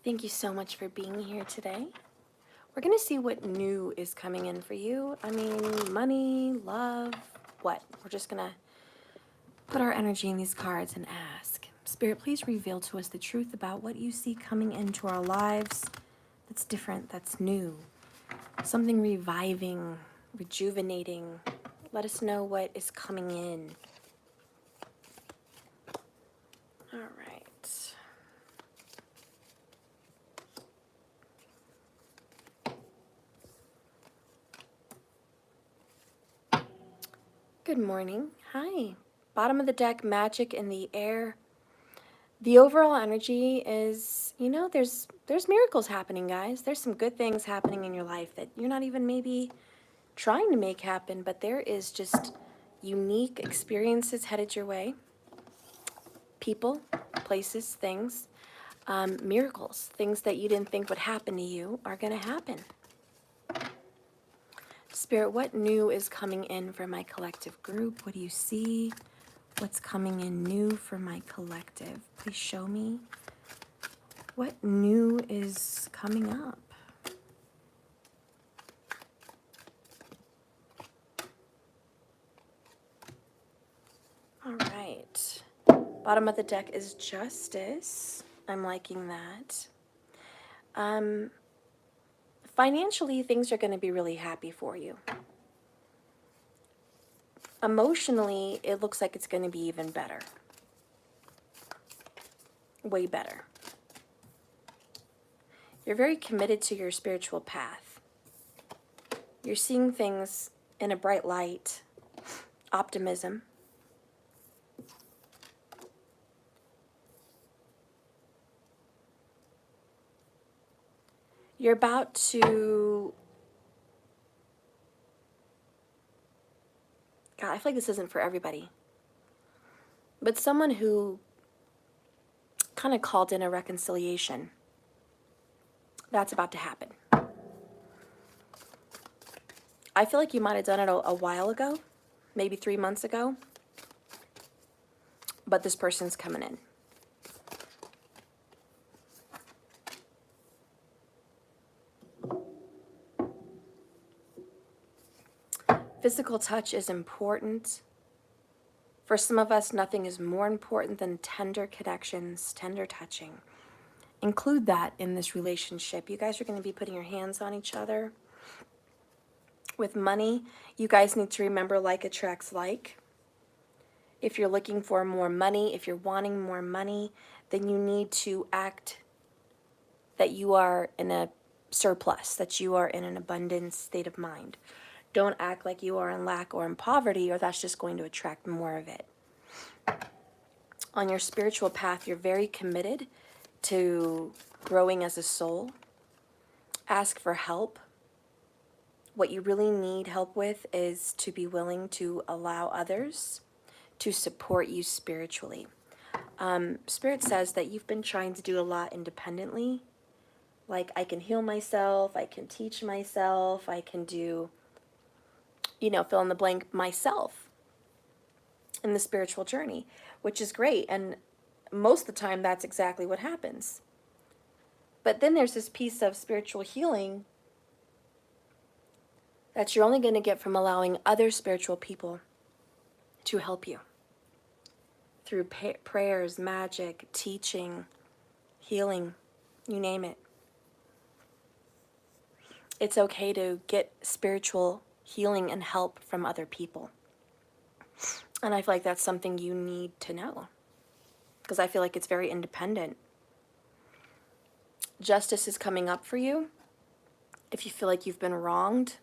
Thank you so much for being here today. We're going to see what new is coming in for you. I mean, money, love, what? We're just going to put our energy in these cards and ask. Spirit, please reveal to us the truth about what you see coming into our lives that's different, that's new. Something reviving, rejuvenating. Let us know what is coming in. All right. Good morning. Hi. Bottom of the deck, magic in the air. The overall energy is, there's miracles happening, guys. There's some good things happening in your life that you're not even maybe trying to make happen, but there is just unique experiences headed your way. People, places, things, miracles, things that you didn't think would happen to you are going to happen. Spirit, what new is coming in for my collective group? What do you see? What's coming in new for my collective? Please show me. What new is coming up? All right. Bottom of the deck is justice. I'm liking that. Financially, things are going to be really happy for you. Emotionally, it looks like it's going to be even better. Way better. You're very committed to your spiritual path. You're seeing things in a bright light. Optimism. You're about to... God, I feel like this isn't for everybody. But someone who kind of called in a reconciliation, that's about to happen. I feel like you might have done it a while ago, maybe 3 months ago, but this person's coming in. Physical touch is important. For some of us, nothing is more important than tender connections, tender touching. Include that in this relationship. You guys are going to be putting your hands on each other. With money, you guys need to remember like attracts like. If you're looking for more money, if you're wanting more money, then you need to act that you are in a surplus, that you are in an abundant state of mind. Don't act like you are in lack or in poverty, or that's just going to attract more of it. On your spiritual path, you're very committed to growing as a soul. Ask for help. What you really need help with is to be willing to allow others to support you spiritually. Spirit says that you've been trying to do a lot independently. Like, I can heal myself, I can teach myself, I can do, fill in the blank myself in the spiritual journey, which is great. And most of the time, that's exactly what happens. But then there's this piece of spiritual healing that you're only going to get from allowing other spiritual people to help you through prayers, magic, teaching, healing, you name it. It's okay to get spiritual healing and help from other people. And I feel like that's something you need to know, because I feel like it's very independent. Justice is coming up for you. If you feel like you've been wronged,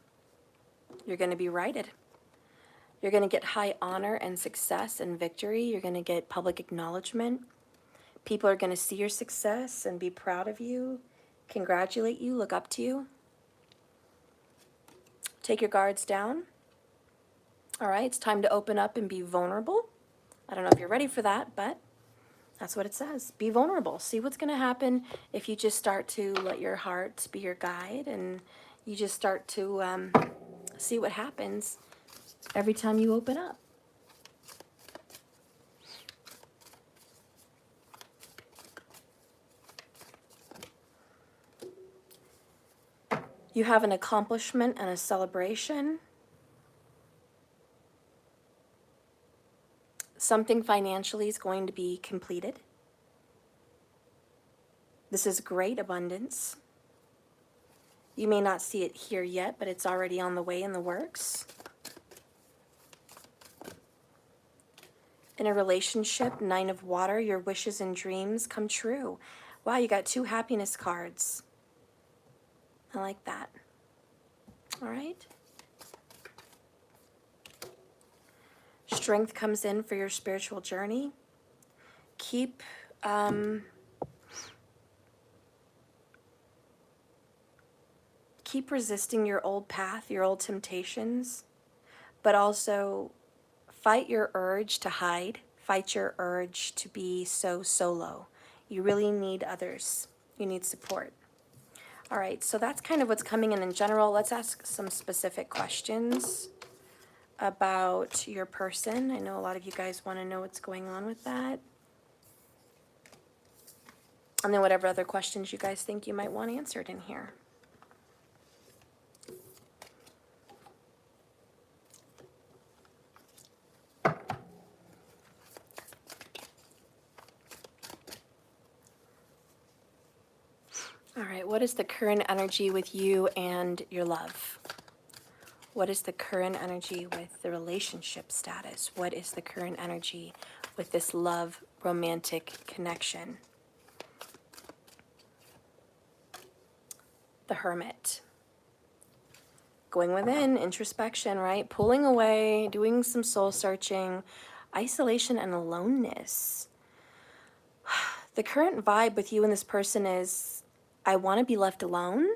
you're going to be righted. You're going to get high honor and success and victory. You're going to get public acknowledgement. People are going to see your success and be proud of you, congratulate you, look up to you. Take your guards down. All right, it's time to open up and be vulnerable. I don't know if you're ready for that, but that's what it says. Be vulnerable. See what's going to happen if you just start to let your heart be your guide, and you just start to see what happens every time you open up. You have an accomplishment and a celebration. Something financially is going to be completed. This is great abundance. You may not see it here yet, but it's already on the way in the works. In a relationship, 9 of Water, your wishes and dreams come true. Wow, you got 2 happiness cards. I like that. All right. Strength comes in for your spiritual journey. Keep resisting your old path, your old temptations, but also fight your urge to hide, fight your urge to be so solo. You really need others. You need support. All right, so that's kind of what's coming in general. Let's ask some specific questions about your person. I know a lot of you guys want to know what's going on with that. And then whatever other questions you guys think you might want answered in here. All right, what is the current energy with you and your love? What is the current energy with the relationship status? What is the current energy with this love romantic connection? The Hermit. Going within, introspection, right? Pulling away, doing some soul searching, isolation and aloneness. The current vibe with you and this person is, I want to be left alone.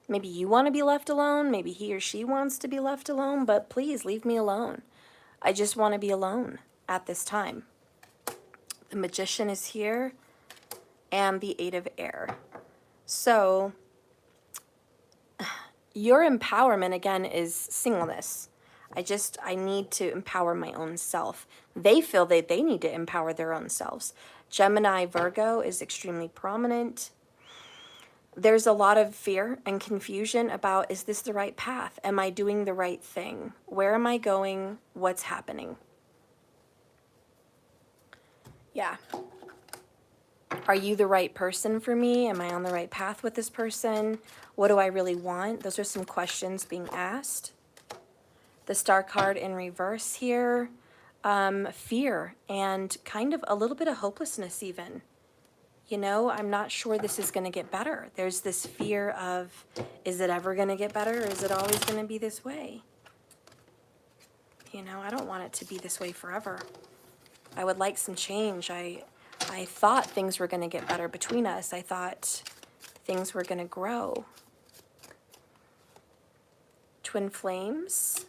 Maybe you want to be left alone. Maybe he or she wants to be left alone, but please leave me alone. I just want to be alone at this time. The Magician is here and the 8 of Air. So your empowerment again is singleness. I need to empower my own self. They feel that they need to empower their own selves. Gemini, Virgo is extremely prominent. There's a lot of fear and confusion about, is this the right path? Am I doing the right thing? Where am I going? What's happening? Yeah. Are you the right person for me? Am I on the right path with this person? What do I really want? Those are some questions being asked. The Star card in reverse here. Fear and kind of a little bit of hopelessness even. You know, I'm not sure this is going to get better. There's this fear of, is it ever going to get better? Or is it always going to be this way? You know, I don't want it to be this way forever. I would like some change. I thought things were going to get better between us. I thought things were going to grow. Twin flames.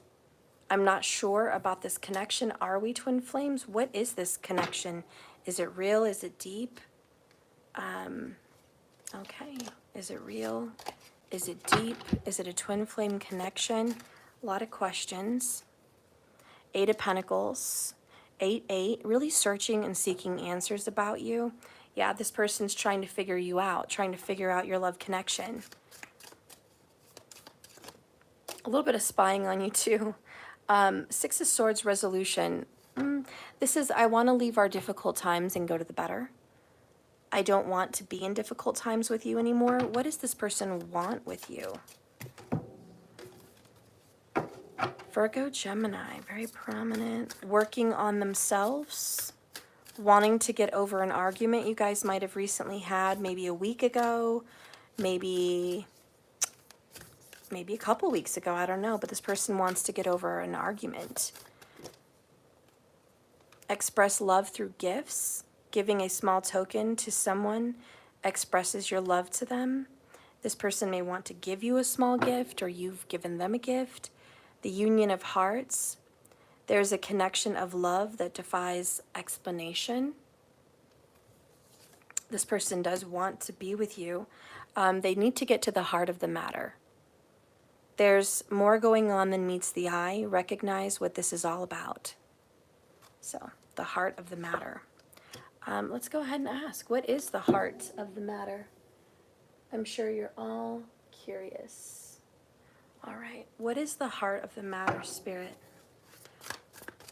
I'm not sure about this connection. Are we twin flames? What is this connection? Is it real? Is it deep? Okay. Is it real? Is it deep? Is it a twin flame connection? A lot of questions. 8 of Pentacles. 8-8. Really searching and seeking answers about you. Yeah, this person's trying to figure you out. Trying to figure out your love connection. A little bit of spying on you too. 6 of Swords, resolution. This is, I want to leave our difficult times and go to the better. I don't want to be in difficult times with you anymore. What does this person want with you? Virgo, Gemini, very prominent. Working on themselves. Wanting to get over an argument you guys might have recently had, maybe a week ago, maybe a couple weeks ago, I don't know, but this person wants to get over an argument. Express love through gifts. Giving a small token to someone expresses your love to them. This person may want to give you a small gift, or you've given them a gift. The Union of Hearts. There's a connection of love that defies explanation. This person does want to be with you. They need to get to the heart of the matter. There's more going on than meets the eye. Recognize what this is all about. So, the heart of the matter. Let's go ahead and ask, what is the heart of the matter? I'm sure you're all Curious. All right. What is the heart of the matter, Spirit?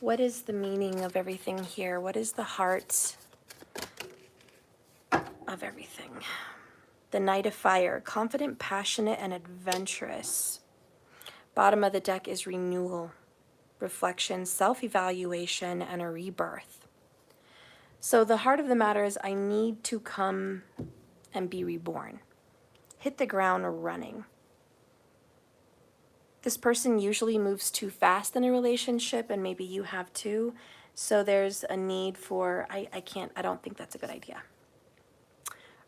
What is the meaning of everything here? What is the heart of everything? The Knight of Fire, confident, passionate, and adventurous. Bottom of the deck is renewal, reflection, self-evaluation, and a rebirth. So the heart of the matter is I need to come and be reborn. Hit the ground running. This person usually moves too fast in a relationship, and maybe you have too. So there's a need for, I don't think that's a good idea.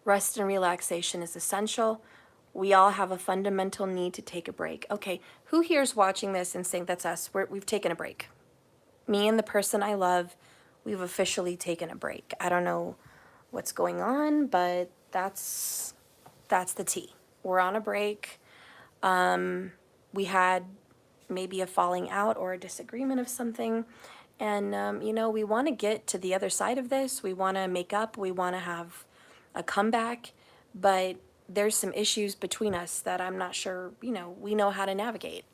Rest and relaxation is essential. We all have a fundamental need to take a break. Okay, who here is watching this and saying that's us? We've taken a break. Me and the person I love, we've officially taken a break. I don't know what's going on, but that's the tea. We're on a break. We had maybe a falling out or a disagreement of something. And, you know, we want to get to the other side of this. We want to make up. We want to have a comeback. But there's some issues between us that I'm not sure, you know, we know how to navigate.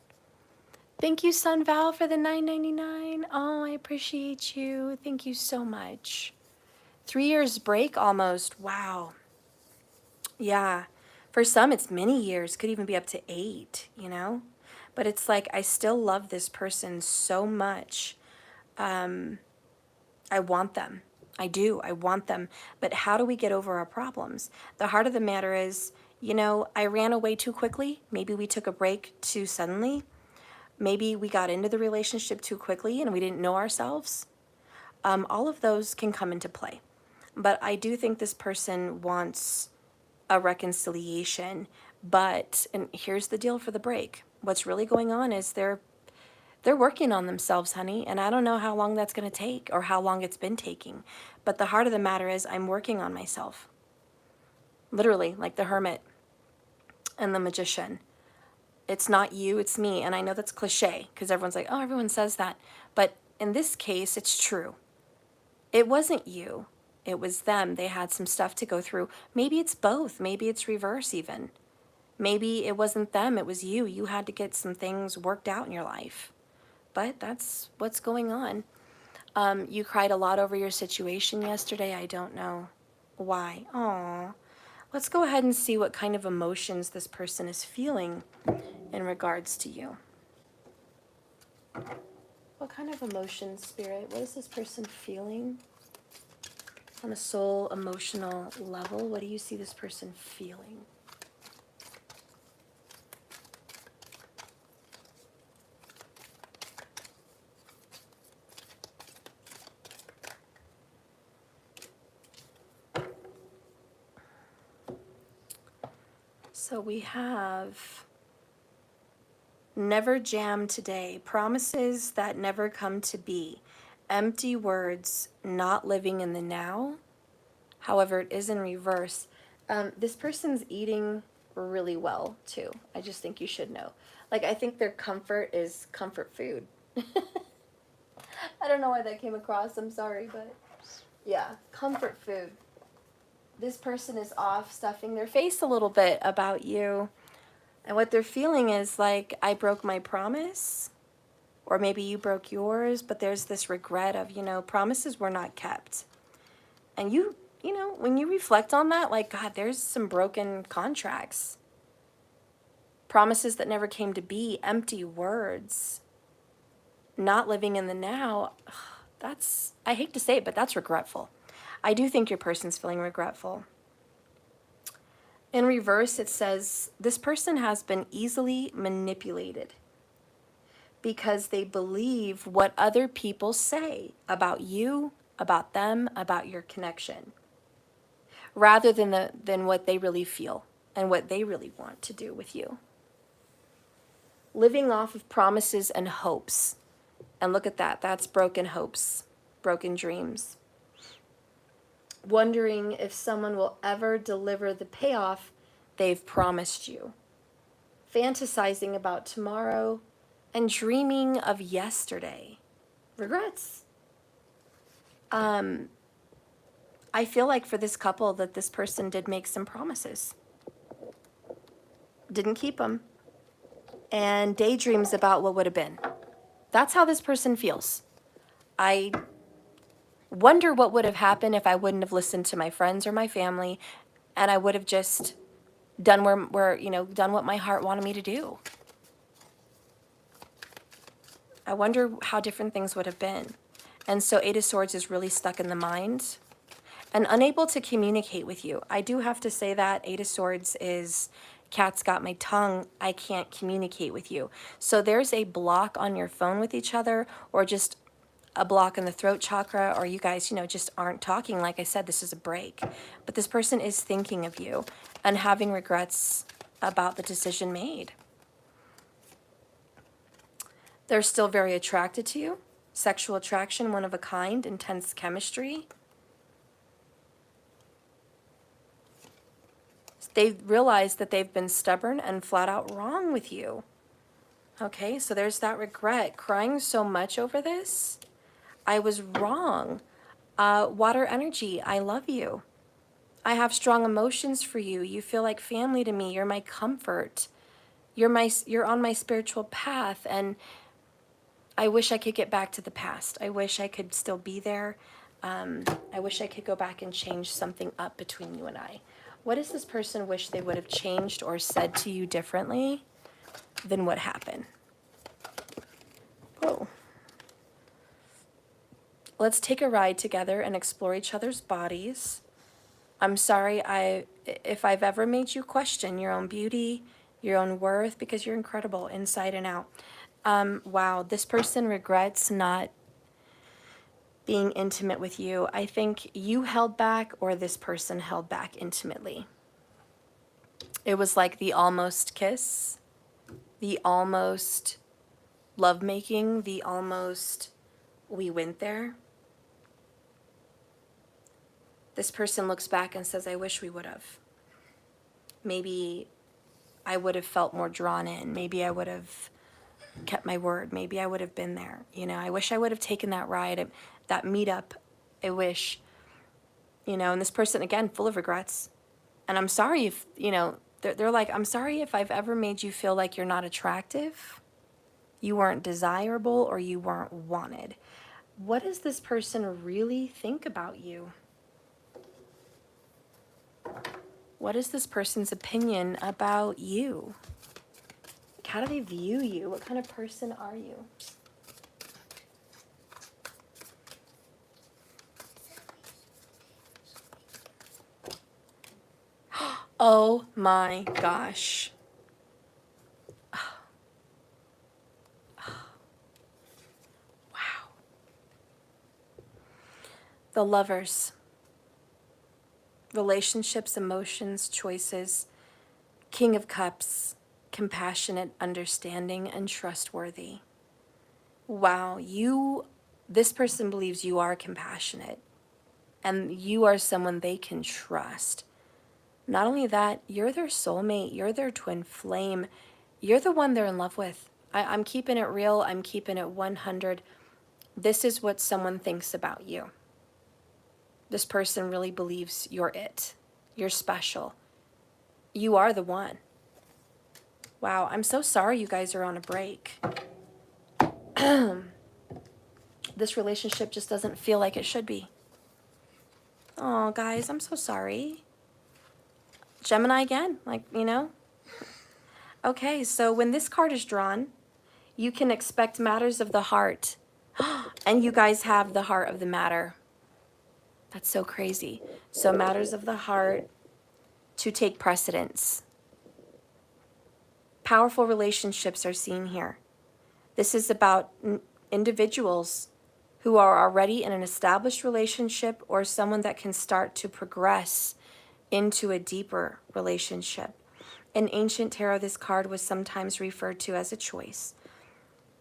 Thank you, Sun Val, for the $9.99. Oh, I appreciate you. Thank you so much. 3 years break almost. Wow. Yeah. For some, it's many years, could even be up to 8, you know? But it's like, I still love this person so much. I want them. I do. I want them. But how do we get over our problems? The heart of the matter is, you know, I ran away too quickly. Maybe we took a break too suddenly. Maybe we got into the relationship too quickly and we didn't know ourselves. All of those can come into play. But I do think this person wants a reconciliation. But, and here's the deal for the break. What's really going on is they're working on themselves, honey, and I don't know how long that's going to take or how long it's been taking. But the heart of the matter is I'm working on myself. Literally, like the Hermit and the Magician. It's not you, it's me. And I know that's cliche because everyone's like, oh, everyone says that. But in this case, it's true. It wasn't you. It was them. They had some stuff to go through. Maybe it's both. Maybe it's reverse even. Maybe it wasn't them, it was you. You had to get some things worked out in your life. But that's what's going on. You cried a lot over your situation yesterday. I don't know why. Aw. Let's go ahead and see what kind of emotions this person is feeling in regards to you. What kind of emotions, Spirit? What is this person feeling? On a soul, emotional level, what do you see this person feeling? So we have never jam today, promises that never come to be, empty words, not living in the now. However, it is in reverse. This person's eating really well too. I just think you should know. Like, I think their comfort is comfort food. I don't know why that came across. I'm sorry, but yeah, comfort food. This person is off stuffing their face a little bit about you. And what they're feeling is like, I broke my promise, or maybe you broke yours, but there's this regret of, you know, promises were not kept. And you know, when you reflect on that, like, God, there's some broken contracts. Promises that never came to be, empty words, not living in the now. That's, I hate to say it, but that's regretful. I do think your person's feeling regretful. In reverse, it says, this person has been easily manipulated because they believe what other people say about you, about them, about your connection, rather than what they really feel and what they really want to do with you. Living off of promises and hopes. And look at that. That's broken hopes, broken dreams. Wondering if someone will ever deliver the payoff they've promised you. Fantasizing about tomorrow and dreaming of yesterday. Regrets. I feel like for this couple that this person did make some promises. didn't keep them, and daydreams about what would have been. That's how this person feels. I wonder what would have happened if I wouldn't have listened to my friends or my family, and I would have just done done what my heart wanted me to do. I wonder how different things would have been. And so Eight of Swords is really stuck in the mind and unable to communicate with you. I do have to say that Eight of Swords is cat's got my tongue. I can't communicate with you. So there's a block on your phone with each other, or just a block in the throat chakra, or you guys, just aren't talking. Like I said, this is a break. But this person is thinking of you and having regrets about the decision made. They're still very attracted to you. Sexual attraction, one of a kind, intense chemistry. They've realized that they've been stubborn and flat out wrong with you. Okay, so there's that regret, crying so much over this. I was wrong. Water energy, I love you. I have strong emotions for you. You feel like family to me. You're my comfort. You're on my spiritual path, and I wish I could get back to the past. I wish I could still be there. I wish I could go back and change something up between you and I. What does this person wish they would have changed or said to you differently than what happened? Whoa. Let's take a ride together and explore each other's bodies. I'm sorry if I've ever made you question your own beauty, your own worth, because you're incredible inside and out. Wow, this person regrets not being intimate with you. I think you held back, or this person held back intimately. It was like the almost kiss, the almost lovemaking, the almost we went there. This person looks back and says, I wish we would have. Maybe I would have felt more drawn in. Maybe I would have kept my word. Maybe I would have been there. I wish I would have taken that ride, that meetup. I wish, and this person, again, full of regrets. And I'm sorry if, they're like, I'm sorry if I've ever made you feel like you're not attractive, you weren't desirable, or you weren't wanted. What does this person really think about you? What is this person's opinion about you? How do they view you? What kind of person are you? Oh my gosh. Wow. The Lovers. Relationships, emotions, choices. King of Cups. Compassionate, understanding, and trustworthy. Wow, this person believes you are compassionate, and you are someone they can trust. Not only that, you're their soulmate, you're their twin flame, you're the one they're in love with. I'm keeping it real, I'm keeping it 100. This is what someone thinks about you. This person really believes you're it. You're special. You are the one. Wow, I'm so sorry you guys are on a break. This relationship just doesn't feel like it should be. Oh, guys, I'm so sorry. Gemini again, Okay, so when this card is drawn, you can expect matters of the heart. And you guys have the heart of the matter. That's so crazy. So matters of the heart to take precedence. Powerful relationships are seen here. This is about individuals who are already in an established relationship, or someone that can start to progress into a deeper relationship. In ancient tarot, this card was sometimes referred to as a choice.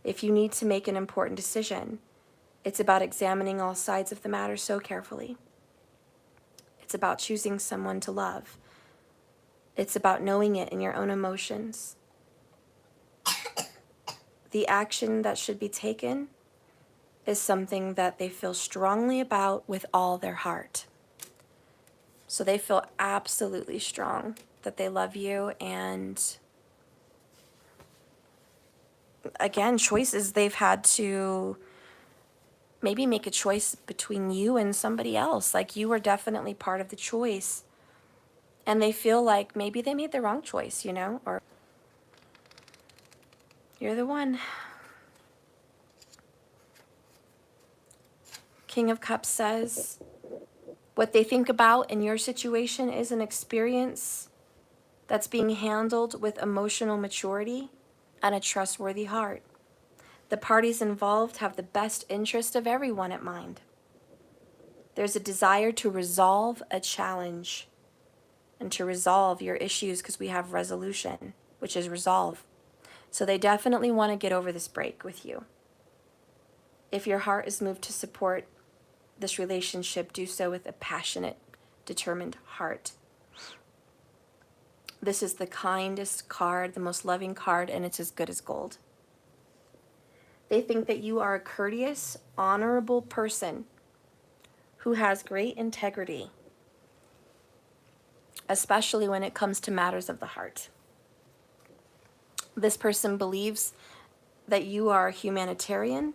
If you need to make an important decision, it's about examining all sides of the matter so carefully. It's about choosing someone to love. It's about knowing it in your own emotions. The action that should be taken is something that they feel strongly about with all their heart. So they feel absolutely strong that they love you, and again, choices they've had to maybe make a choice between you and somebody else. Like, you were definitely part of the choice. And they feel like maybe they made the wrong choice, you know, or you're the one. King of Cups says, what they think about in your situation is an experience that's being handled with emotional maturity and a trustworthy heart. The parties involved have the best interest of everyone at mind. There's a desire to resolve a challenge and to resolve your issues, because we have resolution, which is resolve. So they definitely want to get over this break with you. If your heart is moved to support this relationship, do so with a passionate, determined heart. This is the kindest card, the most loving card, and it's as good as gold. They think that you are a courteous, honorable person who has great integrity, especially when it comes to matters of the heart. This person believes that you are a humanitarian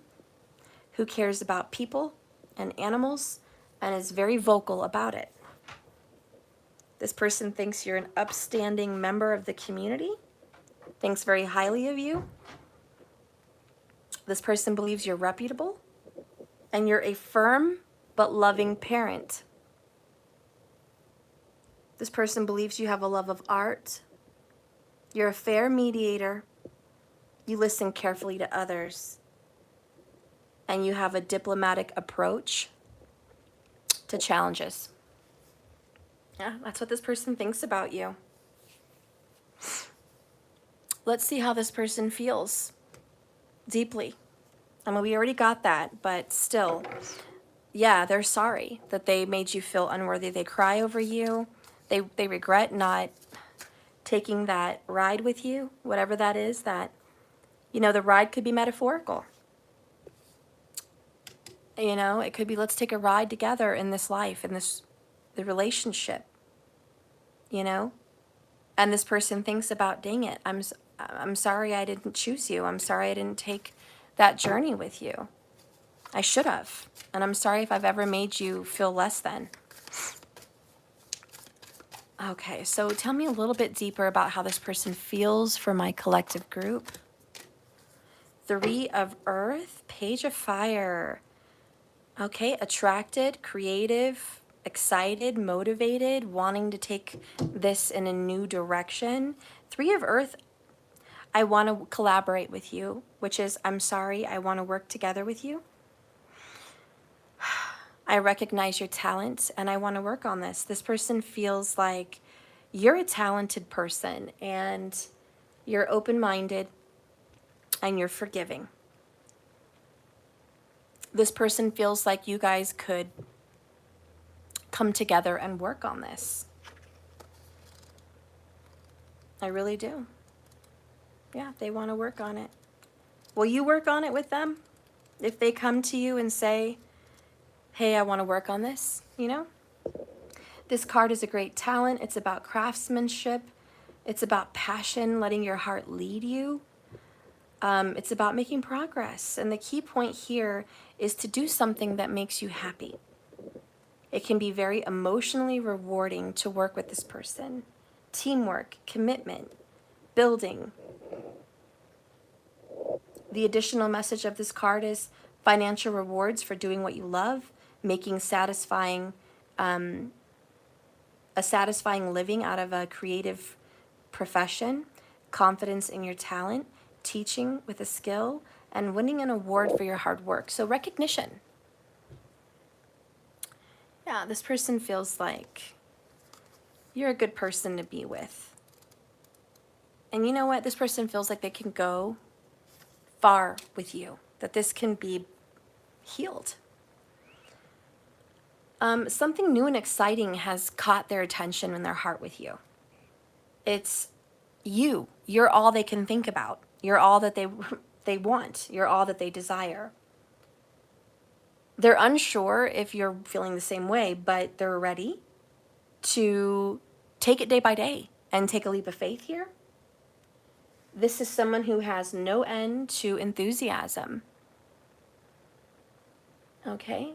who cares about people and animals and is very vocal about it. This person thinks you're an upstanding member of the community, thinks very highly of you. This person believes you're reputable and you're a firm but loving parent. This person believes you have a love of art. You're a fair mediator. You listen carefully to others. And you have a diplomatic approach to challenges. Yeah, that's what this person thinks about you. Let's see how this person feels deeply. I mean, we already got that, but still, yeah, they're sorry that they made you feel unworthy. They cry over you. They regret not taking that ride with you, whatever that is, that, you know, the ride could be metaphorical. You know, it could be, let's take a ride together in this life, in the relationship, you know? And this person thinks about, dang it, I'm sorry I didn't choose you. I'm sorry I didn't take that journey with you. I should have. And I'm sorry if I've ever made you feel less than. Okay, so tell me a little bit deeper about how this person feels for my collective group. 3 of Earth, Page of Fire. Okay, attracted, creative, excited, motivated, wanting to take this in a new direction. 3 of Earth, I want to collaborate with you, which is, I'm sorry, I want to work together with you. I recognize your talent and I want to work on this. This person feels like you're a talented person and you're open-minded and you're forgiving. This person feels like you guys could come together and work on this. I really do. Yeah, they want to work on it. Will you work on it with them? If they come to you and say, hey, I want to work on this, you know? This card is a great talent. It's about craftsmanship. It's about passion, letting your heart lead you. It's about making progress. And the key point here is to do something that makes you happy. It can be very emotionally rewarding to work with this person. Teamwork, commitment, building. The additional message of this card is financial rewards for doing what you love, making a satisfying living out of a creative profession, confidence in your talent, teaching with a skill, and winning an award for your hard work. So recognition. Yeah, this person feels like you're a good person to be with. And you know what? This person feels like they can go far with you, that this can be healed. Something new and exciting has caught their attention and their heart with you. It's you. You're all they can think about. You're all that they want. You're all that they desire. They're unsure if you're feeling the same way, but they're ready to take it day by day and take a leap of faith here. This is someone who has no end to enthusiasm. Okay?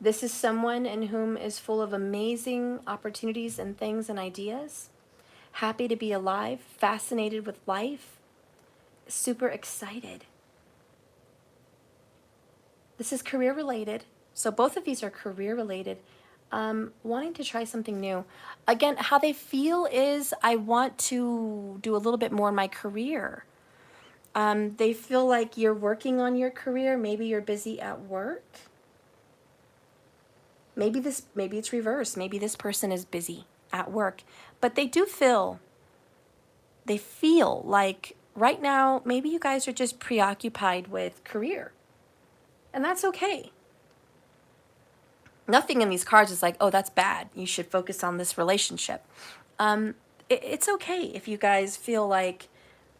This is someone in whom is full of amazing opportunities and things and ideas. Happy to be alive, fascinated with life, super excited. This is career related. So both of these are career related. Wanting to try something new. Again, how they feel is I want to do a little bit more in my career. They feel like you're working on your career. Maybe you're busy at work. Maybe it's reversed. Maybe this person is busy at work. But they feel like right now, maybe you guys are just preoccupied with career. And that's okay. Nothing in these cards is like, oh, that's bad. You should focus on this relationship. It's okay if you guys feel like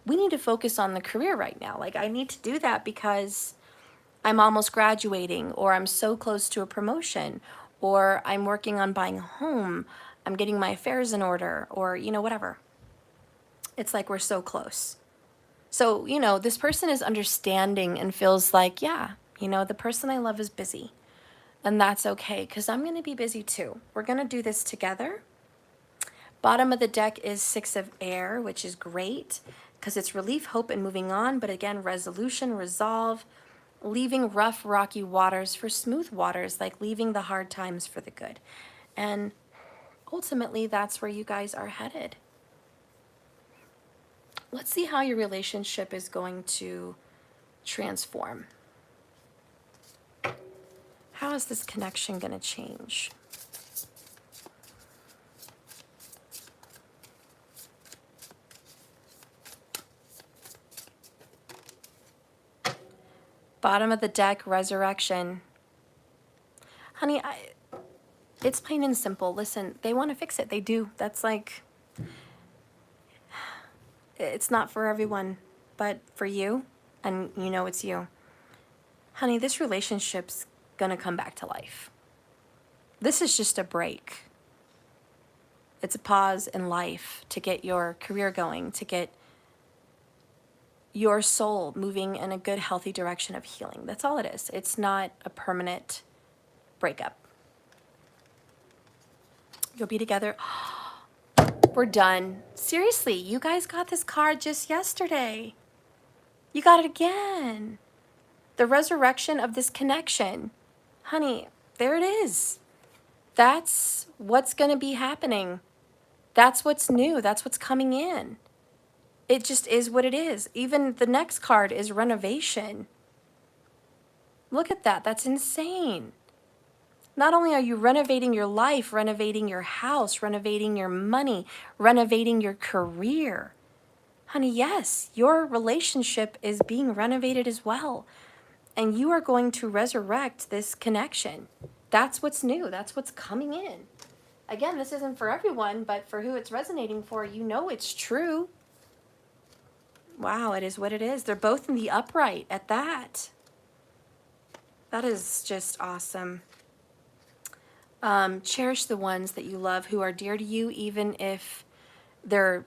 we need to focus on the career right now. Like I need to do that because I'm almost graduating, or I'm so close to a promotion, or I'm working on buying a home, I'm getting my affairs in order, or, whatever. It's like we're so close. So, this person is understanding and feels like, yeah, the person I love is busy. And that's okay, because I'm going to be busy too. We're going to do this together. Bottom of the deck is Six of Air, which is great, because it's relief, hope, and moving on. But again, resolution, resolve, leaving rough, rocky waters for smooth waters, like leaving the hard times for the good. And ultimately, that's where you guys are headed. Let's see how your relationship is going to transform. How is this connection going to change? Bottom of the deck, resurrection. Honey, it's plain and simple. Listen, they want to fix it. They do. That's like, it's not for everyone, but for you, and it's you. Honey, this relationship's gonna come back to life. This is just a break. It's a pause in life to get your career going, to get your soul moving in a good, healthy direction of healing. That's all it is. It's not a permanent breakup. You'll be together. We're done. Seriously, you guys got this card just yesterday. You got it again. The resurrection of this connection. Honey, there it is. That's what's going to be happening. That's what's new. That's what's coming in. It just is what it is. Even the next card is renovation. Look at that. That's insane. Not only are you renovating your life, renovating your house, renovating your money, renovating your career. Honey, yes, your relationship is being renovated as well. And you are going to resurrect this connection. That's what's new. That's what's coming in. Again, this isn't for everyone, but for who it's resonating for, it's true. Wow, it is what it is. They're both in the upright at that. That is just awesome. Cherish the ones that you love who are dear to you, even if they're,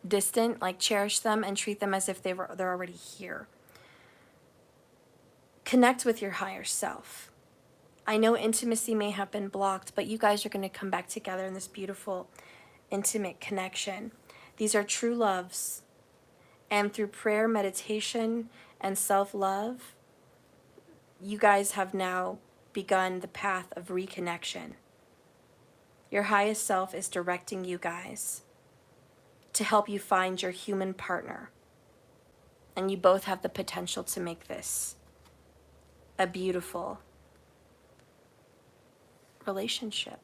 distant. Like cherish them and treat them as if they're already here. Connect with your higher self. I know intimacy may have been blocked, but you guys are going to come back together in this beautiful, intimate connection. These are true loves. And through prayer, meditation, and self-love, you guys have now begun the path of reconnection. Your highest self is directing you guys to help you find your human partner. And you both have the potential to make this a beautiful relationship.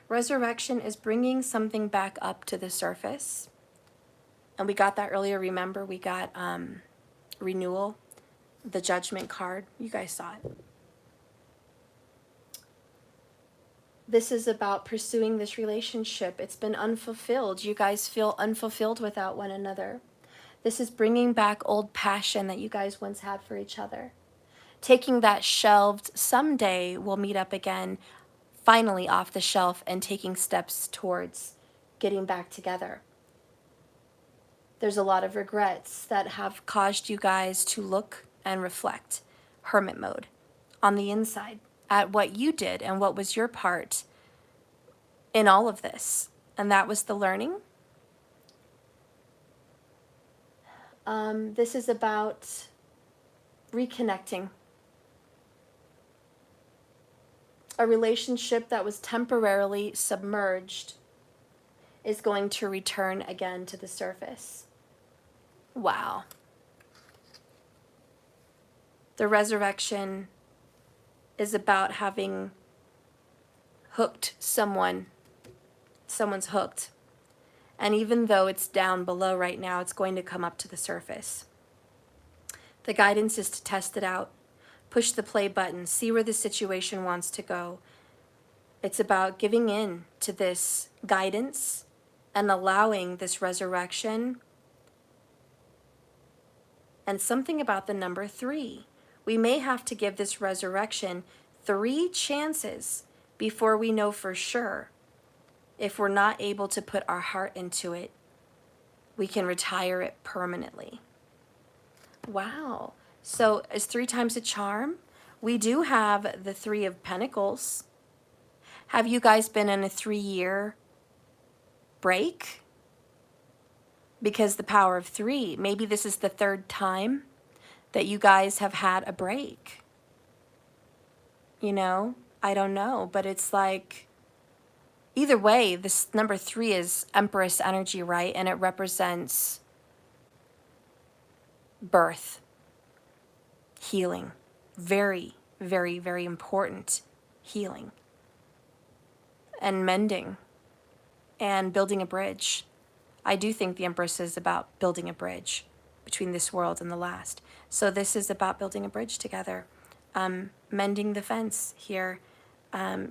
Resurrection is bringing something back up to the surface. And we got that earlier. Remember, we got renewal, the judgment card. You guys saw it. This is about pursuing this relationship. It's been unfulfilled. You guys feel unfulfilled without one another. This is bringing back old passion that you guys once had for each other. Taking that shelved, someday we'll meet up again, finally off the shelf, and taking steps towards getting back together. There's a lot of regrets that have caused you guys to look and reflect, hermit mode, on the inside at what you did and what was your part in all of this. And that was the learning. This is about reconnecting. A relationship that was temporarily submerged is going to return again to the surface. Wow. The resurrection is about having hooked someone. Someone's hooked. And even though it's down below right now, it's going to come up to the surface. The guidance is to test it out. Push the play button. See where the situation wants to go. It's about giving in to this guidance and allowing this resurrection. And something about the number 3. We may have to give this resurrection 3 chances before we know for sure. If we're not able to put our heart into it, we can retire it permanently. Wow. So is 3 times a charm? We do have the 3 of Pentacles. Have you guys been in a 3-year break? Because the power of 3, maybe this is the 3rd time that you guys have had a break. You know, I don't know, but it's like, either way, this number 3 is Empress energy, right? And it represents birth, healing, very, very, very important healing, and mending, and building a bridge. I do think the Empress is about building a bridge between this world and the last. So this is about building a bridge together, mending the fence here,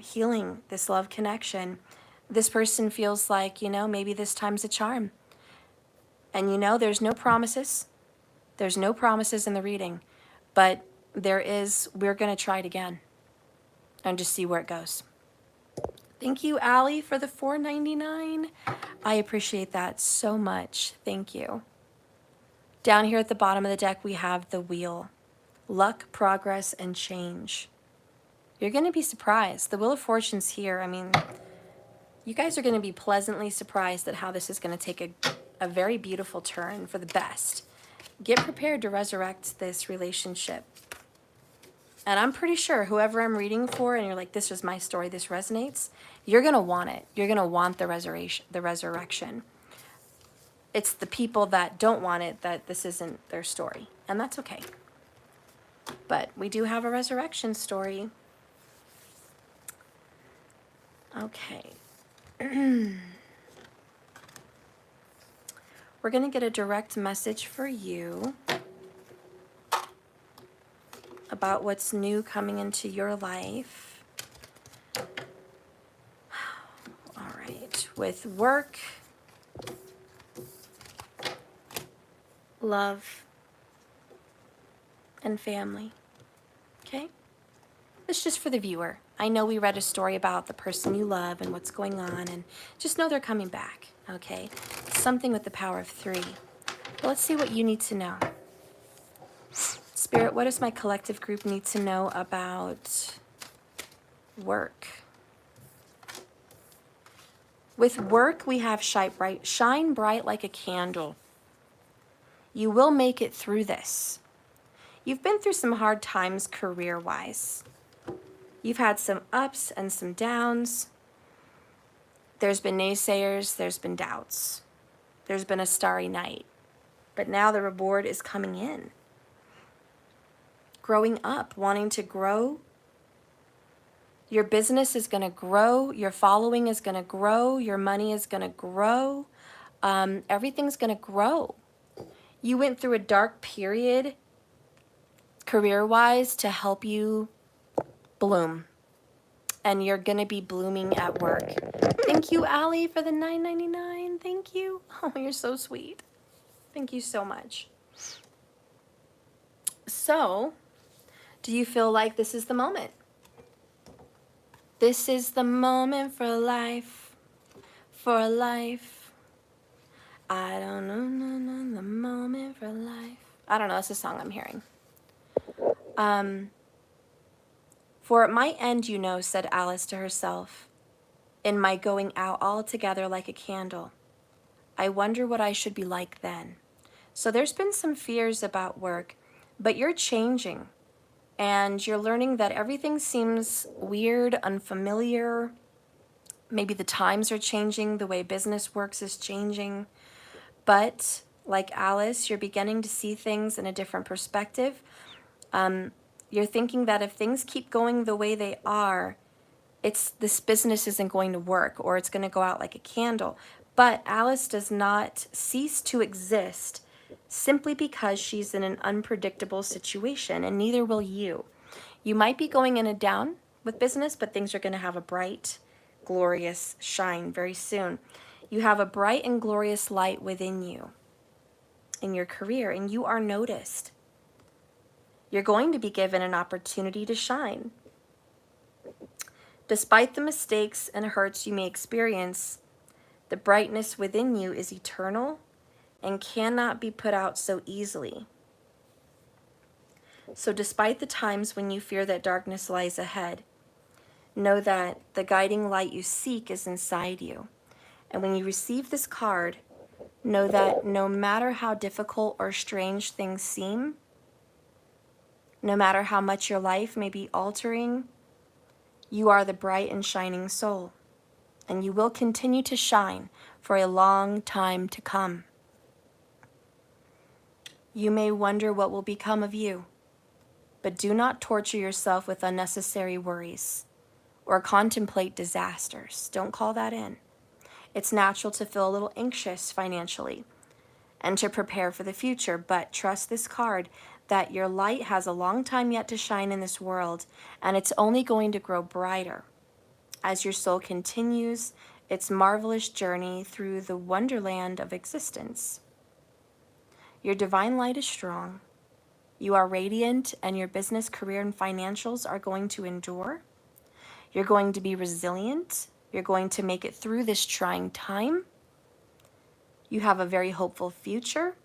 healing this love connection. This person feels like, you know, maybe this time's a charm. And you know, there's no promises. There's no promises in the reading, but there is, we're going to try it again and just see where it goes. Thank you, Allie, for the $4.99. I appreciate that so much. Thank you. Down here at the bottom of the deck, we have the wheel. Luck, progress, and change. You're going to be surprised. The Wheel of Fortune's here. I mean, you guys are going to be pleasantly surprised at how this is going to take a very beautiful turn for the best. Get prepared to resurrect this relationship. And I'm pretty sure whoever I'm reading for, and you're like, this is my story, this resonates, you're going to want it. You're going to want the resurrection. It's the people that don't want it that this isn't their story. And that's okay. But we do have a resurrection story. Okay. We're going to get a direct message for you about what's new coming into your life. All right. With work, love, and family. Okay? It's just for the viewer. I know we read a story about the person you love and what's going on, and just know they're coming back. Okay? Something with the power of 3. But let's see what you need to know. Spirit, what does my collective group need to know about work? With work, we have shine bright like a candle. You will make it through this. You've been through some hard times career-wise. You've had some ups and some downs. There's been naysayers, there's been doubts. There's been a starry night. But now the reward is coming in. Growing up, wanting to grow. Your business is going to grow. Your following is going to grow. Your money is going to grow. Everything's going to grow. You went through a dark period career-wise to help you bloom. And you're going to be blooming at work. Thank you, Allie, for the $9.99. Thank you. Oh, you're so sweet. Thank you so much. So, do you feel like this is the moment? This is the moment for life. For life. I don't know, no, no, the moment for life. I don't know, that's the song I'm hearing. For it might end, you know, said Alice to herself, in my going out altogether like a candle. I wonder what I should be like then. So there's been some fears about work, but you're changing. And you're learning that everything seems weird, unfamiliar. Maybe the times are changing, the way business works is changing. But like Alice, you're beginning to see things in a different perspective. You're thinking that if things keep going the way they are, this business isn't going to work, or it's going to go out like a candle. But Alice does not cease to exist simply because she's in an unpredictable situation, and neither will you. You might be going in a down with business, but things are going to have a bright, glorious shine very soon. You have a bright and glorious light within you in your career, and you are noticed. You're going to be given an opportunity to shine. Despite the mistakes and hurts you may experience, the brightness within you is eternal and cannot be put out so easily. So despite the times when you fear that darkness lies ahead, know that the guiding light you seek is inside you. And when you receive this card, know that no matter how difficult or strange things seem, no matter how much your life may be altering, you are the bright and shining soul, and you will continue to shine for a long time to come. You may wonder what will become of you, but do not torture yourself with unnecessary worries or contemplate disasters. Don't call that in. It's natural to feel a little anxious financially and to prepare for the future, but trust this card that your light has a long time yet to shine in this world, and it's only going to grow brighter as your soul continues its marvelous journey through the wonderland of existence. Your divine light is strong. You are radiant, and your business, career, and financials are going to endure. You're going to be resilient. You're going to make it through this trying time. You have a very hopeful future.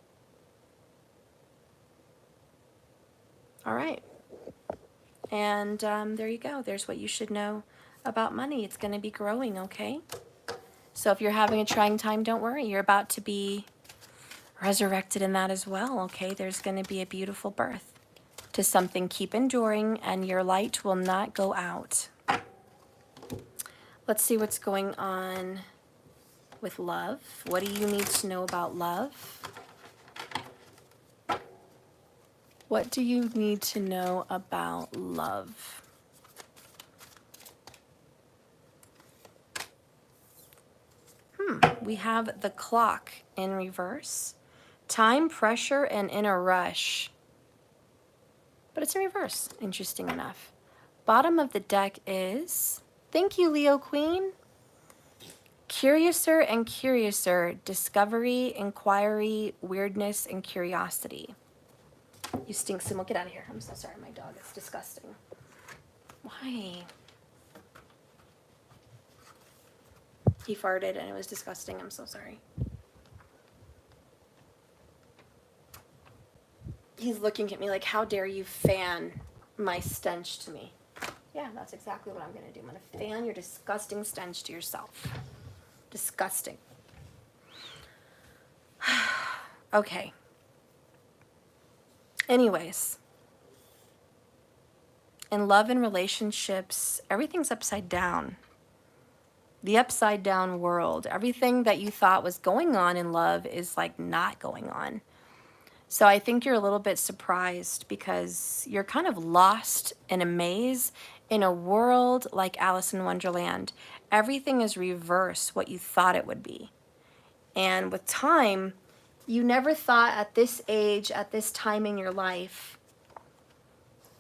All right. And there you go. There's what you should know about money. It's going to be growing, okay? So if you're having a trying time, don't worry. You're about to be resurrected in that as well, okay? There's going to be a beautiful birth to something. Keep enduring, and your light will not go out. Let's see what's going on with love. What do you need to know about love? What do you need to know about love? We have the clock in reverse. Time, pressure, and in a rush. But it's in reverse, interesting enough. Bottom of the deck is, thank you, Leo Queen. Curiouser and curiouser, discovery, inquiry, weirdness, and curiosity. You stink, Simo. Get out of here. I'm so sorry, my dog. It's disgusting. Why? He farted and it was disgusting. I'm so sorry. He's looking at me like, how dare you fan my stench to me? Yeah, that's exactly what I'm going to do. I'm going to fan your disgusting stench to yourself. Disgusting. Okay. Anyways, in love and relationships, everything's upside down. The upside down world. Everything that you thought was going on in love is like not going on. So I think you're a little bit surprised because you're kind of lost in a maze in a world like Alice in Wonderland. Everything is reverse what you thought it would be. And with time, you never thought at this age, at this time in your life,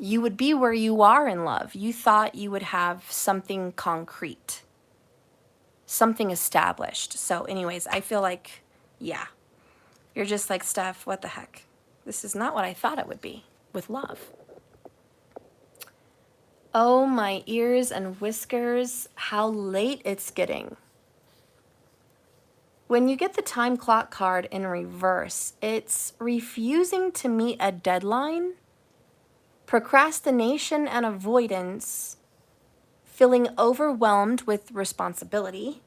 you would be where you are in love. You thought you would have something concrete, something established. So anyways, I feel like, yeah, you're just like, Steph, what the heck? This is not what I thought it would be with love. Oh, my ears and whiskers, how late it's getting. When you get the time clock card in reverse, it's refusing to meet a deadline, procrastination and avoidance, feeling overwhelmed with responsibility,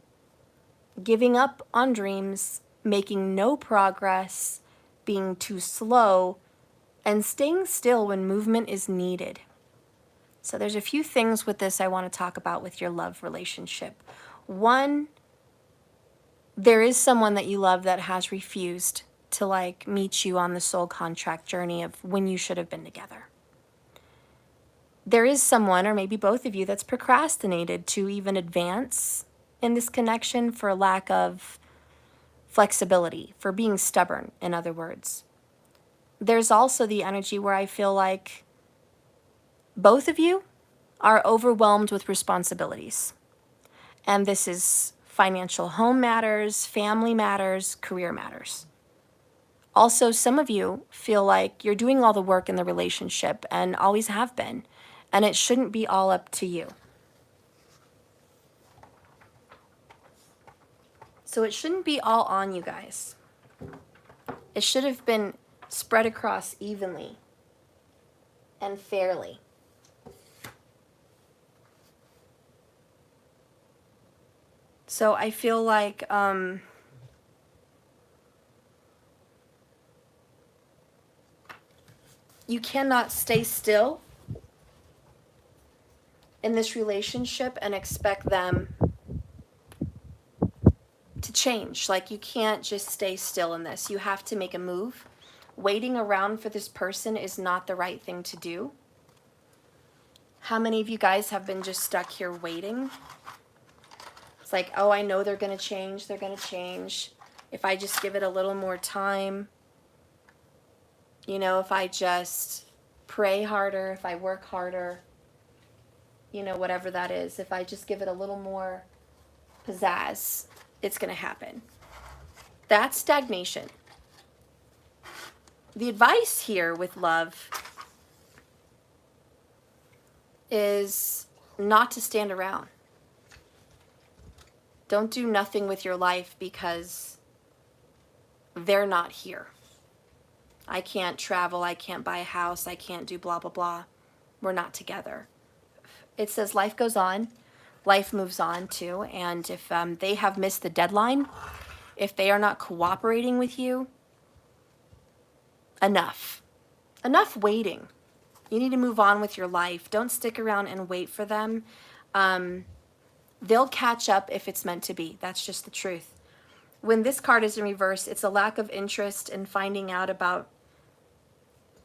giving up on dreams, making no progress, being too slow, and staying still when movement is needed. So there's a few things with this I want to talk about with your love relationship. One, there is someone that you love that has refused to meet you on the soul contract journey of when you should have been together. There is someone, or maybe both of you, that's procrastinated to even advance in this connection for lack of flexibility, for being stubborn, in other words. There's also the energy where I feel like both of you are overwhelmed with responsibilities. And this is financial home matters, family matters, career matters. Also, some of you feel like you're doing all the work in the relationship and always have been, and it shouldn't be all up to you. So it shouldn't be all on you guys. It should have been spread across evenly and fairly. So I feel like you cannot stay still in this relationship and expect them to change. Like, you can't just stay still in this. You have to make a move. Waiting around for this person is not the right thing to do. How many of you guys have been just stuck here waiting? It's like, oh, I know they're going to change. They're going to change. If I just give it a little more time, if I just pray harder, if I work harder, whatever that is, if I just give it a little more pizzazz, it's going to happen. That's stagnation. The advice here with love is not to stand around. Don't do nothing with your life because they're not here. I can't travel, I can't buy a house, I can't do blah, blah, blah. We're not together. It says life goes on, life moves on too, and if they have missed the deadline, if they are not cooperating with you, enough. Enough waiting. You need to move on with your life. Don't stick around and wait for them. They'll catch up if it's meant to be. That's just the truth. When this card is in reverse, it's a lack of interest in finding out about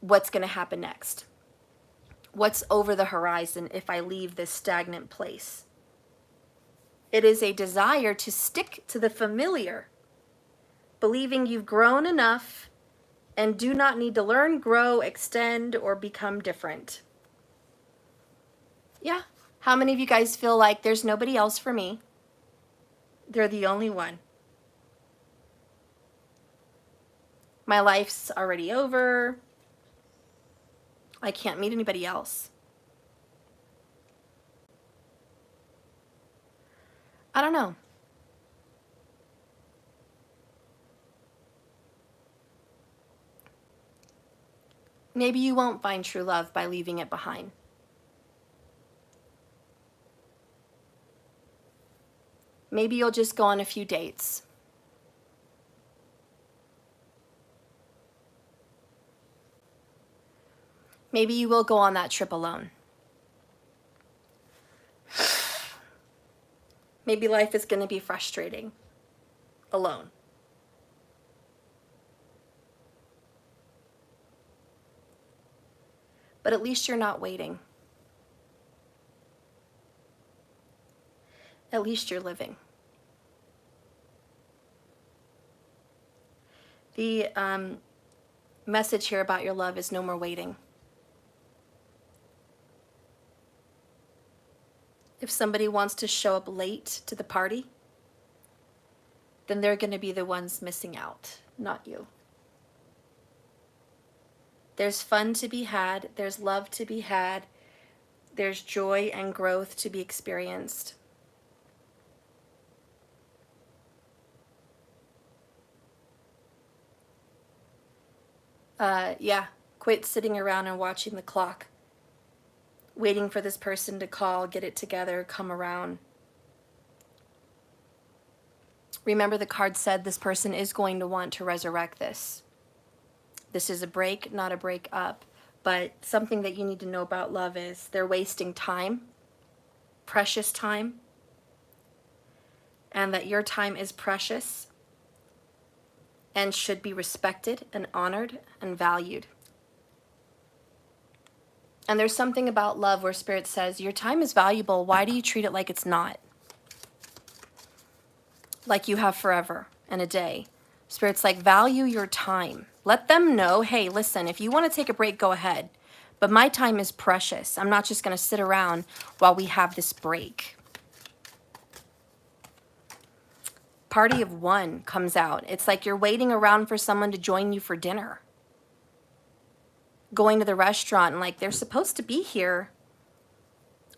what's going to happen next. What's over the horizon if I leave this stagnant place? It is a desire to stick to the familiar, believing you've grown enough and do not need to learn, grow, extend, or become different. Yeah. How many of you guys feel like there's nobody else for me? They're the only one. My life's already over. I can't meet anybody else. I don't know. Maybe you won't find true love by leaving it behind. Maybe you'll just go on a few dates. Maybe you will go on that trip alone. Maybe life is going to be frustrating alone. But at least you're not waiting. At least you're living. The message here about your love is no more waiting. If somebody wants to show up late to the party, then they're going to be the ones missing out, not you. There's fun to be had. There's love to be had. There's joy and growth to be experienced. Yeah, quit sitting around and watching the clock, waiting for this person to call, get it together, come around. Remember, the card said this person is going to want to resurrect this. This is a break, not a break up. But something that you need to know about love is they're wasting time, precious time, and that your time is precious and should be respected and honored and valued. And there's something about love where Spirit says, your time is valuable. Why do you treat it like it's not? Like you have forever and a day. Spirit's like, value your time. Let them know, hey, listen, if you want to take a break, go ahead. But my time is precious. I'm not just going to sit around while we have this break. Party of one comes out. It's like you're waiting around for someone to join you for dinner. Going to the restaurant and like, they're supposed to be here.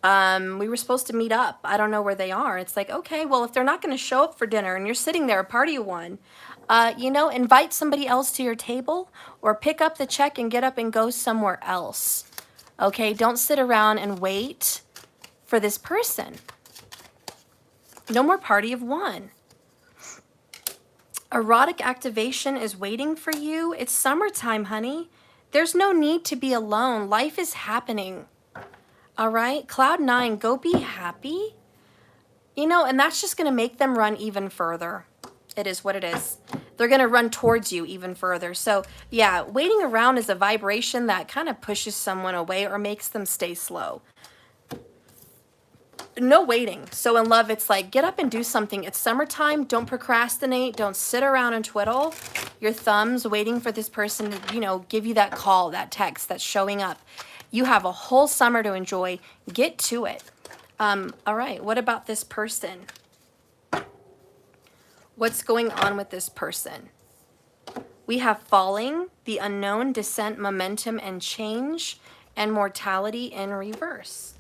We were supposed to meet up. I don't know where they are. It's like, okay, well, if they're not going to show up for dinner and you're sitting there, a party of one, invite somebody else to your table or pick up the check and get up and go somewhere else. Okay, don't sit around and wait for this person. No more party of one. Erotic activation is waiting for you. It's summertime, honey. There's no need to be alone. Life is happening. All right, Cloud 9, go be happy. And that's just going to make them run even further. It is what it is. They're going to run towards you even further. So, yeah, waiting around is a vibration that kind of pushes someone away or makes them stay slow. No waiting. So in love, it's like, get up and do something. It's summertime. Don't procrastinate. Don't sit around and twiddle your thumbs waiting for this person to, give you that call, that text that's showing up. You have a whole summer to enjoy. Get to it. All right. What about this person? What's going on with this person? We have falling, the unknown, descent, momentum, and change, and mortality in reverse.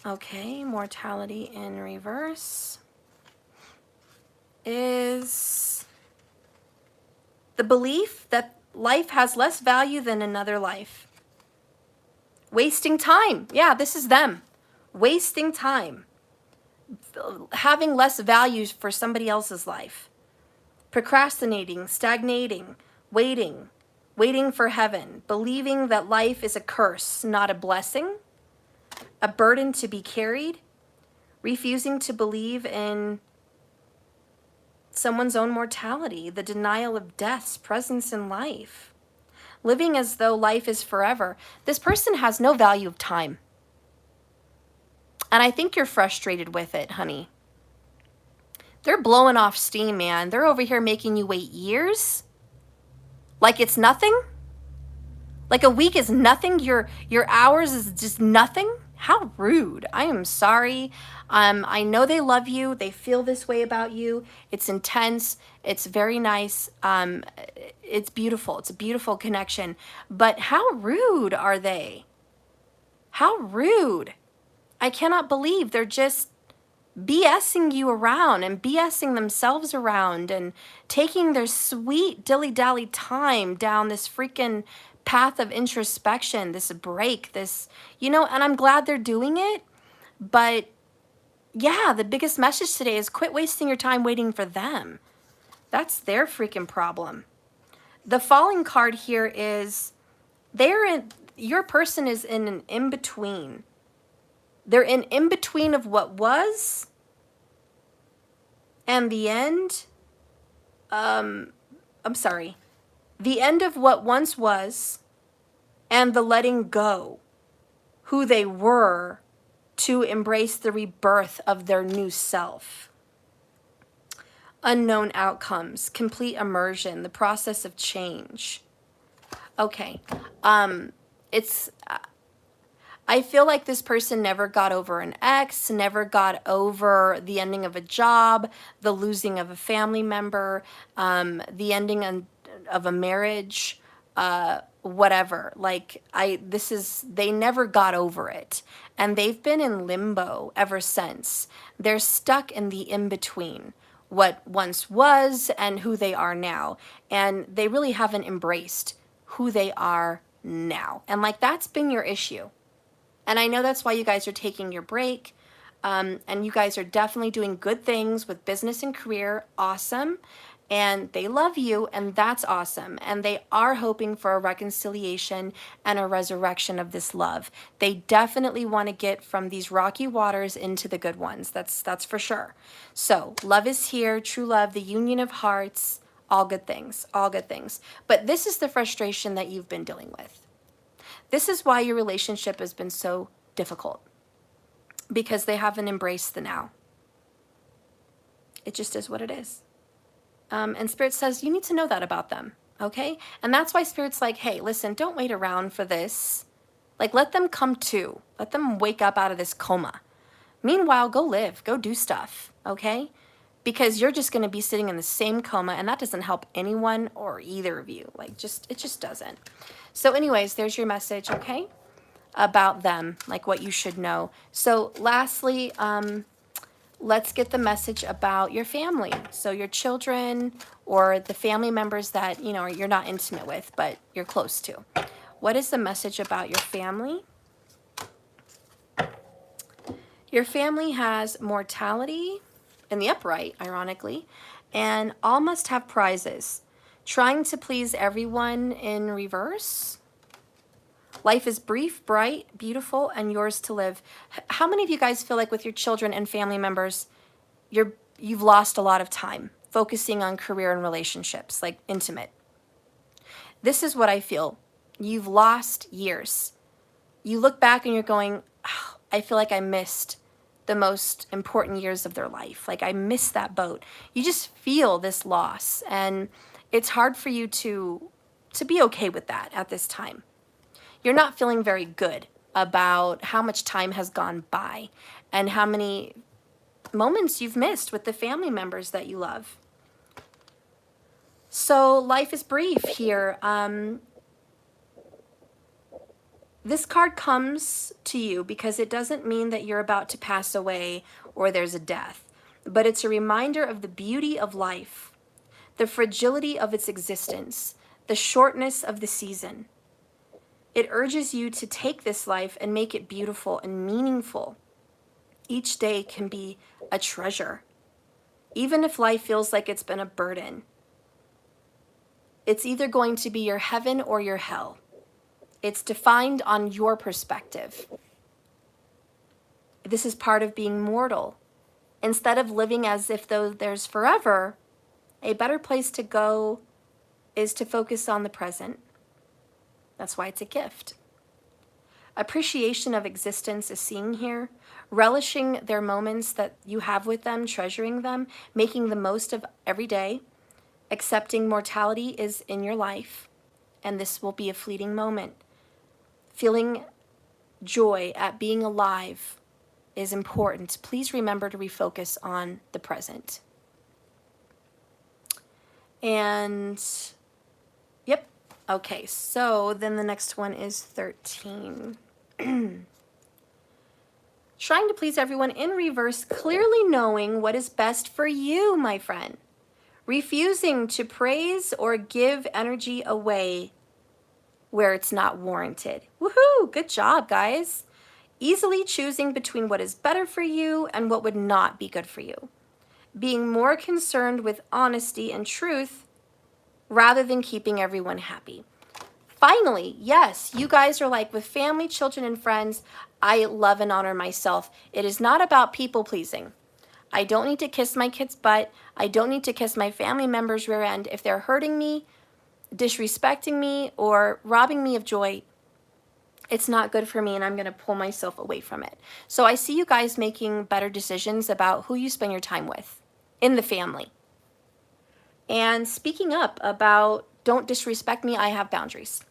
Okay, mortality in reverse is the belief that life has less value than another life. Wasting time. Yeah, this is them. Wasting time. Having less values for somebody else's life. Procrastinating, stagnating, waiting for heaven, believing that life is a curse, not a blessing, a burden to be carried, refusing to believe in someone's own mortality, the denial of death's presence in life, living as though life is forever. This person has no value of time. And I think you're frustrated with it, honey. They're blowing off steam, man. They're over here making you wait years. Like it's nothing. Like a week is nothing. Your hours is just nothing. How rude. I am sorry. I know they love you. They feel this way about you. It's intense. It's very nice. It's beautiful. It's a beautiful connection. But how rude are they? How rude. I cannot believe they're just BSing you around and BSing themselves around and taking their sweet dilly-dally time down this freaking path of introspection, this break, this, and I'm glad they're doing it. But yeah, the biggest message today is quit wasting your time waiting for them. That's their freaking problem. The falling card here is your person is in an in-between. They're in between of what was and the end. The end of what once was and the letting go, who they were, to embrace the rebirth of their new self. Unknown outcomes, complete immersion, the process of change. Okay, I feel like this person never got over an ex, never got over the ending of a job, the losing of a family member, the ending of a marriage, whatever. They never got over it. And they've been in limbo ever since. They're stuck in the in-between. what once was and who they are now. And they really haven't embraced who they are now. And like, that's been your issue. And I know that's why you guys are taking your break. And you guys are definitely doing good things with business and career. Awesome. And they love you, and that's awesome. And they are hoping for a reconciliation and a resurrection of this love. They definitely want to get from these rocky waters into the good ones. That's for sure. So love is here, true love, the union of hearts, all good things, all good things. But this is the frustration that you've been dealing with. This is why your relationship has been so difficult, because they haven't embraced the now. It just is what it is. And Spirit says, you need to know that about them, okay? And that's why Spirit's like, hey, listen, don't wait around for this. Like, let them come to. Let them wake up out of this coma. Meanwhile, go live, go do stuff, okay? Because you're just going to be sitting in the same coma, and that doesn't help anyone or either of you. Like, it just doesn't. So anyways, there's your message, okay? About them, like what you should know. So lastly, let's get the message about your family. So your children or the family members that, you know, you're not intimate with, but you're close to. What is the message about your family? Your family has mortality in the upright, ironically, and all must have prizes. Trying to please everyone in reverse. Life is brief, bright, beautiful, and yours to live. How many of you guys feel like with your children and family members, you've lost a lot of time focusing on career and relationships, like intimate? This is what I feel. You've lost years. You look back and you're going, oh, I feel like I missed the most important years of their life. Like, I missed that boat. You just feel this loss, and it's hard for you to be okay with that at this time. You're not feeling very good about how much time has gone by and how many moments you've missed with the family members that you love. So life is brief here. This card comes to you because it doesn't mean that you're about to pass away or there's a death, but it's a reminder of the beauty of life, the fragility of its existence, the shortness of the season. It urges you to take this life and make it beautiful and meaningful. Each day can be a treasure, even if life feels like it's been a burden. It's either going to be your heaven or your hell. It's defined on your perspective. This is part of being mortal. Instead of living as if though there's forever, a better place to go is to focus on the present. That's why it's a gift. Appreciation of existence is seen here, relishing their moments that you have with them, treasuring them, making the most of every day, accepting mortality is in your life, and this will be a fleeting moment. Feeling joy at being alive is important. Please remember to refocus on the present. And yep. Okay, so then the next one is 13. Trying to please everyone in reverse, clearly knowing what is best for you, my friend. Refusing to praise or give energy away where it's not warranted. Woohoo! Good job, guys. Easily choosing between what is better for you and what would not be good for you. Being more concerned with honesty and truth rather than keeping everyone happy. Finally, yes, you guys are like, with family, children, and friends, I love and honor myself. It is not about people pleasing. I don't need to kiss my kid's butt. I don't need to kiss my family member's rear end. If they're hurting me, disrespecting me, or robbing me of joy, it's not good for me, and I'm going to pull myself away from it. So I see you guys making better decisions about who you spend your time with in the family. And speaking up about, don't disrespect me, I have boundaries.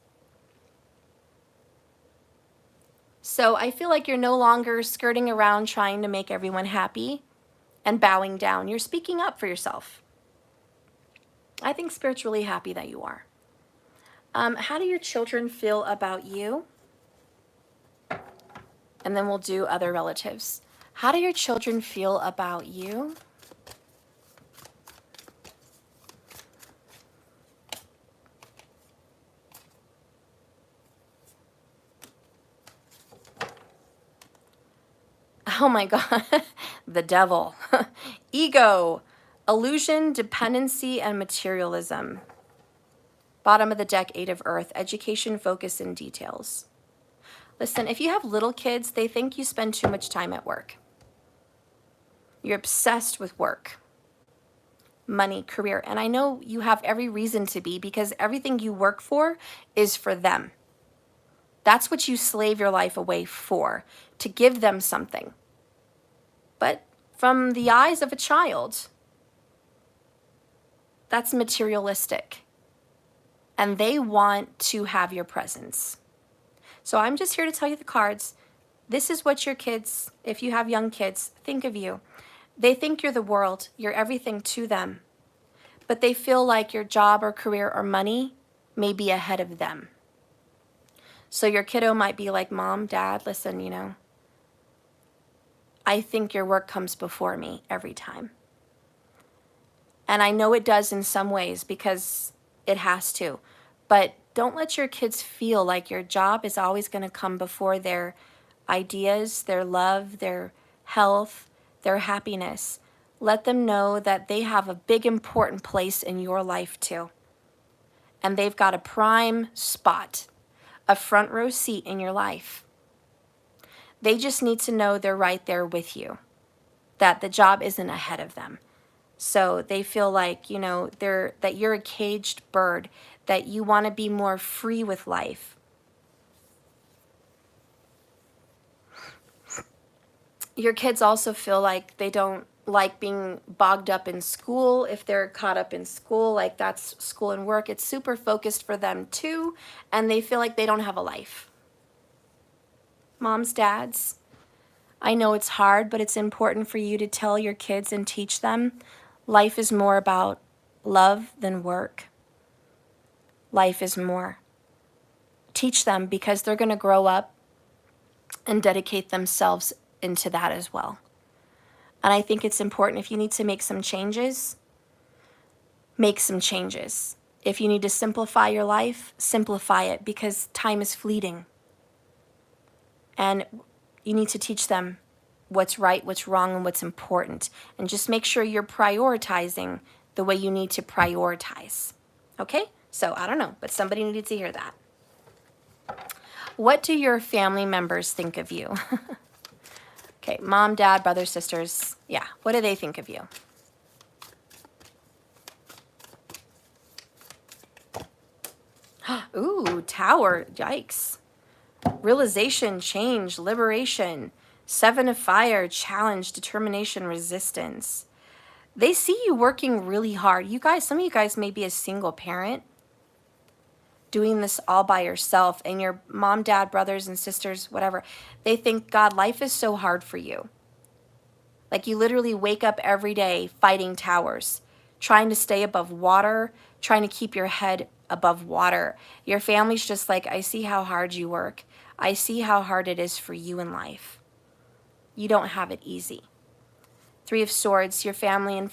So I feel like you're no longer skirting around trying to make everyone happy and bowing down. You're speaking up for yourself. I think Spirit's really happy that you are. How do your children feel about you? And then we'll do other relatives. How do your children feel about you? Oh my God, the devil. Ego, illusion, dependency, and materialism. Bottom of the deck, 8 of Earth, education, focus, and details. Listen, if you have little kids, they think you spend too much time at work. You're obsessed with work, money, career. And I know you have every reason to be, because everything you work for is for them. That's what you slave your life away for, to give them something. But from the eyes of a child, that's materialistic. And they want to have your presence. So I'm just here to tell you the cards. This is what your kids, if you have young kids, think of you. They think you're the world. You're everything to them. But they feel like your job or career or money may be ahead of them. So your kiddo might be like, Mom, Dad, listen, you know, I think your work comes before me every time. And I know it does in some ways, because it has to. But don't let your kids feel like your job is always going to come before their ideas, their love, their health, their happiness. Let them know that they have a big, important place in your life too. And they've got a prime spot, a front row seat in your life. They just need to know they're right there with you, that the job isn't ahead of them. So they feel like, you know, that you're a caged bird, that you want to be more free with life. Your kids also feel like they don't like being bogged up in school. If they're caught up in school, like that's school and work, it's super focused for them too, and they feel like they don't have a life. Moms, dads, I know it's hard, but it's important for you to tell your kids and teach them life is more about love than work. Life is more. Teach them, because they're going to grow up and dedicate themselves into that as well. And I think it's important, if you need to make some changes, make some changes. If you need to simplify your life, simplify it, because time is fleeting. And you need to teach them what's right, what's wrong, and what's important. And just make sure you're prioritizing the way you need to prioritize. Okay? So I don't know, but somebody needed to hear that. What do your family members think of you? Okay, mom, dad, brothers, sisters. Yeah, what do they think of you? Ooh, Tower, yikes. Realization, change, liberation. 7 of Fire, challenge, determination, resistance. They see you working really hard. You guys, some of you guys may be a single parent doing this all by yourself, and your mom, dad, brothers and sisters, whatever, they think, God, life is so hard for you. Like you literally wake up every day fighting towers, trying to stay above water, trying to keep your head above water. Your family's just like, I see how hard you work. I see how hard it is for you in life. You don't have it easy. 3 of Swords, your family and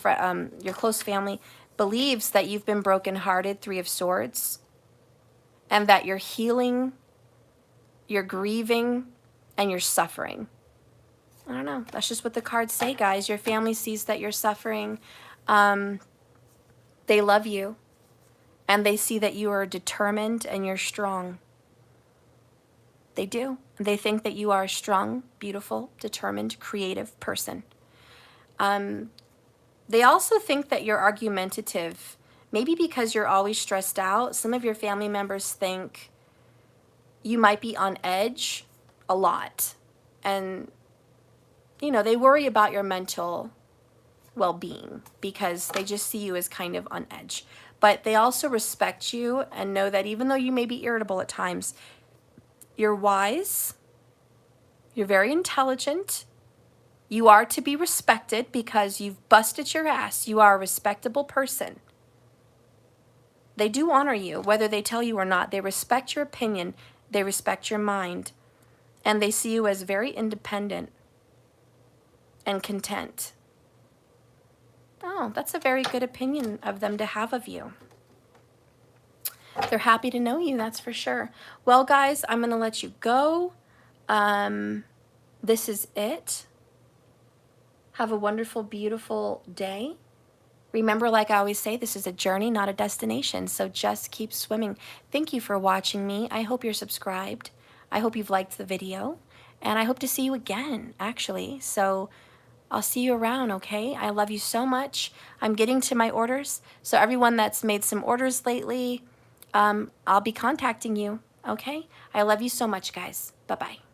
your close family believes that you've been brokenhearted, 3 of Swords, and that you're healing, you're grieving, and you're suffering. I don't know. That's just what the cards say, guys. Your family sees that you're suffering. They love you, and they see that you are determined and you're strong. They do. They think that you are a strong, beautiful, determined, creative person. They also think that you're argumentative. Maybe because you're always stressed out. Some of your family members think you might be on edge a lot. And, you know, they worry about your mental well-being because they just see you as kind of on edge. But they also respect you and know that even though you may be irritable at times, you're wise, you're very intelligent, you are to be respected because you've busted your ass. You are a respectable person. They do honor you, whether they tell you or not. They respect your opinion, they respect your mind, and they see you as very independent and content. Oh, that's a very good opinion of them to have of you. They're happy to know you, that's for sure. Well, guys, I'm going to let you go. This is it. Have a wonderful, beautiful day. Remember, like I always say, this is a journey, not a destination, so just keep swimming. Thank you for watching me. I hope you're subscribed. I hope you've liked the video, and I hope to see you again, actually. So I'll see you around, okay? I love you so much. I'm getting to my orders, so everyone that's made some orders lately, I'll be contacting you, okay? I love you so much, guys. Bye-bye.